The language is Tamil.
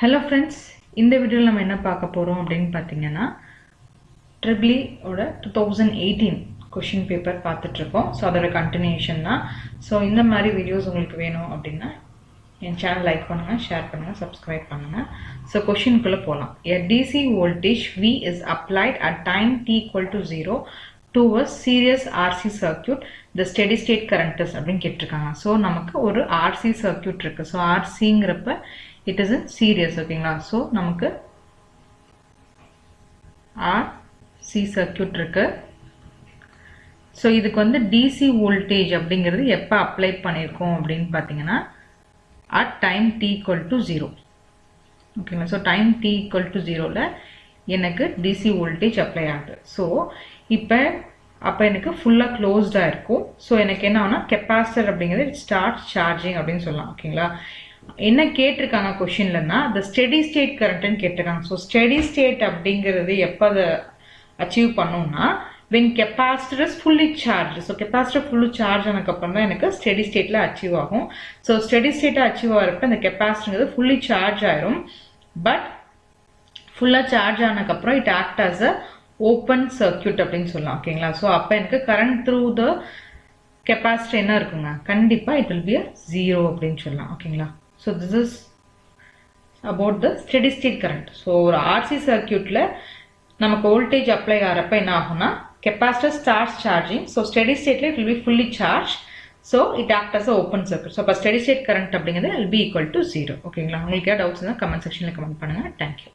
Hello friends, இந்த வீடியோல நம்ம என்ன பார்க்க போறோம் அப்படினு பாத்தீங்கன்னா EEE ஓட 2018 क्वेश्चन பேப்பர் பார்த்துட்டு இருக்கோம். சோ அதோட கண்டினியூஷன் தான். சோ இந்த மாதிரி வீடியோஸ் உங்களுக்கு வேணும் அப்படினா என் சேனல் லைக் பண்ணுங்க, ஷேர் பண்ணுங்க, Subscribe பண்ணுங்க. சோ क्वेश्चन குள்ள போலாம். A DC voltage V is applied at time t equal to 0 to a series RC circuit. The steady state current is அப்படினு கேட்டிருக்காங்க. சோ நமக்கு ஒரு RC circuit இருக்கு. சோ RCங்கறப்ப it is in series, ஓகேங்களா? சோ நமக்கு RC circuit இருக்கு. சோ இதுக்கு வந்து DC voltage அப்படிங்கிறது எப்ப அப்ளை பண்ணிருக்கோம் அப்படினு பாத்தீங்கன்னா at time t equal to 0. ஓகேங்களா? So time t equal to 0ல எனக்கு DC voltage அப்ளை ஆகுது. சோ அப்ப எனக்கு ஃபுல்லா க்ளோஸ்டா இருக்கும். சோ எனக்கு என்ன ஆகும்னா கெபாசிட்டர் அப்படிங்கிறது ஸ்டார்ட் சார்ஜிங் அப்படினு சொல்லலாம். ஓகேங்களா? என்ன கேட்டிருக்காங்க क्वेश्चनலனா the steady state current ன்னு கேட்டிருக்காங்க. சோ steady state அப்படிங்கிறது எப்ப அத அச்சீவ் பண்ணும்னா when capacitor is fully charged. So capacitor fully charge ஆனதுக்கு அப்புறம் தான் எனக்கு steady stateல அச்சீவ் ஆகும். So steady state அச்சீவ் ஆறப்ப அந்த கெபாசிட்டர்ங்கிறது fully charge ஆயிரும். பட் ஃபுல்லா சார்ஜ் ஆனதுக்கு அப்புறம் it act as a open circuit அப்படினு சொல்லலாம். ஓகேங்களா? சோ அப்ப எனக்கு current through the capacitor என்ன இருக்குங்க? கண்டிப்பா it will be a 0 அப்படினு சொல்லலாம். ஓகேங்களா? So this is about the steady state current. So ஒரு RC circuitல நமக்கு voltage apply ஆறப்ப என்ன ஆகும்னா capacitor starts charging. So steady stateல it will be fully charged. So it acts as a open circuit. So அப்ப steady state current அப்படிங்கிறது will be equal to 0. ஓகேங்களா? உங்களுக்கு ஏதாவது டவுட்ஸ் இருந்தா கமெண்ட் செக்ஷன்ல கமெண்ட் பண்ணுங்க. Thank you.